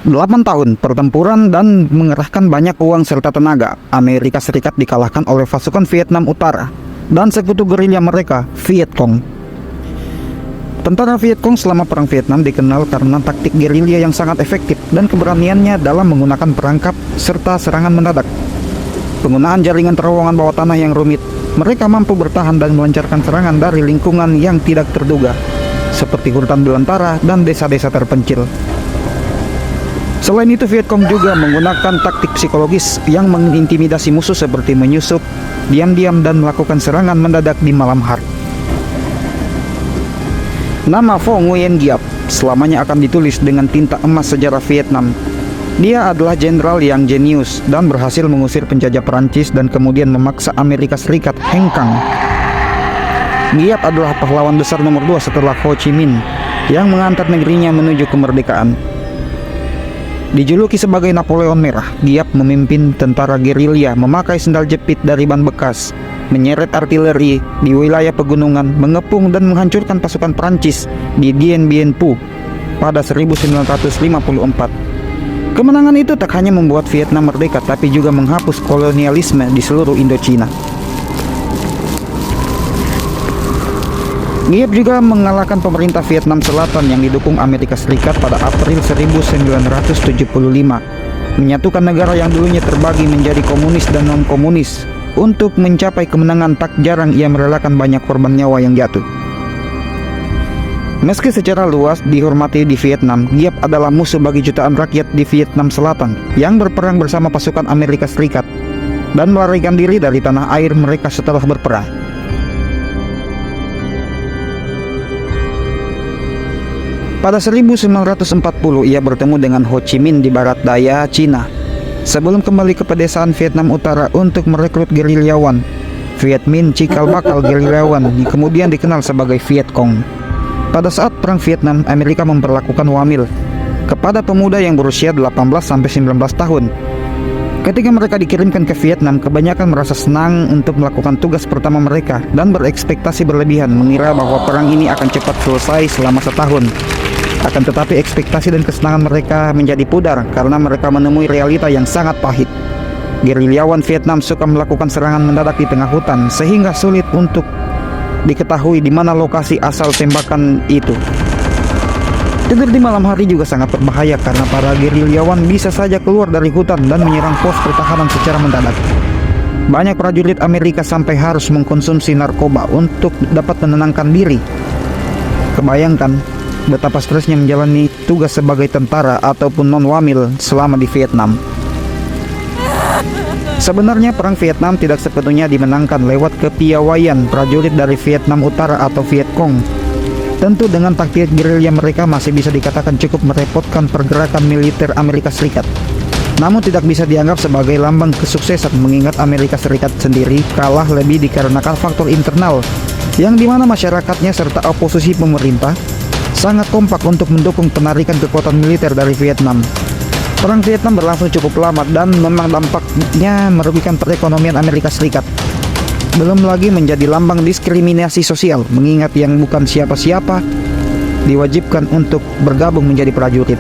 8 tahun pertempuran dan mengerahkan banyak uang serta tenaga, Amerika Serikat dikalahkan oleh pasukan Vietnam Utara dan sekutu gerilya mereka, Viet Cong. Tentara Viet Cong selama Perang Vietnam dikenal karena taktik gerilya yang sangat efektif dan keberaniannya dalam menggunakan perangkap serta serangan mendadak. Penggunaan jaringan terowongan bawah tanah yang rumit, mereka mampu bertahan dan melancarkan serangan dari lingkungan yang tidak terduga, seperti hutan belantara dan desa-desa terpencil. Selain itu, Viet Cong juga menggunakan taktik psikologis yang mengintimidasi musuh seperti menyusup, diam-diam dan melakukan serangan mendadak di malam hari. Nama Pho Nguyen Giap selamanya akan ditulis dengan tinta emas sejarah Vietnam. Dia adalah jenderal yang jenius dan berhasil mengusir penjajah Perancis dan kemudian memaksa Amerika Serikat hengkang. Giap adalah pahlawan besar nomor 2 setelah Ho Chi Minh yang mengantar negerinya menuju kemerdekaan. Dijuluki sebagai Napoleon Merah, Giap memimpin tentara gerilya memakai sendal jepit dari ban bekas, menyeret artileri di wilayah pegunungan, mengepung dan menghancurkan pasukan Prancis di Dien Bien Phu pada 1954. Kemenangan itu tak hanya membuat Vietnam merdeka, tapi juga menghapus kolonialisme di seluruh Indochina. Giap juga mengalahkan pemerintah Vietnam Selatan yang didukung Amerika Serikat pada April 1975, menyatukan negara yang dulunya terbagi menjadi komunis dan non-komunis. Untuk mencapai kemenangan tak jarang ia merelakan banyak korban nyawa yang jatuh. Meski secara luas dihormati di Vietnam, Giap adalah musuh bagi jutaan rakyat di Vietnam Selatan yang berperang bersama pasukan Amerika Serikat dan melarikan diri dari tanah air mereka setelah berperang. Pada 1940 ia bertemu dengan Ho Chi Minh di barat daya Cina sebelum kembali ke pedesaan Vietnam Utara untuk merekrut gerilyawan. Viet Minh cikal bakal gerilyawan kemudian dikenal sebagai Viet Cong. Pada saat Perang Vietnam, Amerika memperlakukan wamil kepada pemuda yang berusia 18-19 tahun. Ketika mereka dikirimkan ke Vietnam, kebanyakan merasa senang untuk melakukan tugas pertama mereka dan berekspektasi berlebihan, mengira bahwa perang ini akan cepat selesai selama setahun. Akan tetapi ekspektasi dan kesenangan mereka menjadi pudar karena mereka menemui realita yang sangat pahit. Gerilyawan Vietnam suka melakukan serangan mendadak di tengah hutan sehingga sulit untuk diketahui di mana lokasi asal tembakan itu. Tidur di malam hari juga sangat berbahaya karena para gerilyawan bisa saja keluar dari hutan dan menyerang pos pertahanan secara mendadak. Banyak prajurit Amerika sampai harus mengkonsumsi narkoba untuk dapat menenangkan diri. Kebayangkan betapa stresnya menjalani tugas sebagai tentara ataupun non-wamil selama di Vietnam. Sebenarnya Perang Vietnam tidak sepenuhnya dimenangkan lewat kepiawaian prajurit dari Vietnam Utara atau Viet Cong. Tentu dengan taktik gerilya mereka masih bisa dikatakan cukup merepotkan pergerakan militer Amerika Serikat. Namun tidak bisa dianggap sebagai lambang kesuksesan mengingat Amerika Serikat sendiri kalah lebih dikarenakan faktor internal yang dimana masyarakatnya serta oposisi pemerintah sangat kompak untuk mendukung penarikan kekuatan militer dari Vietnam. Perang Vietnam berlangsung cukup lama dan memang dampaknya merugikan perekonomian Amerika Serikat. Belum lagi menjadi lambang diskriminasi sosial, mengingat yang bukan siapa-siapa diwajibkan untuk bergabung menjadi prajurit.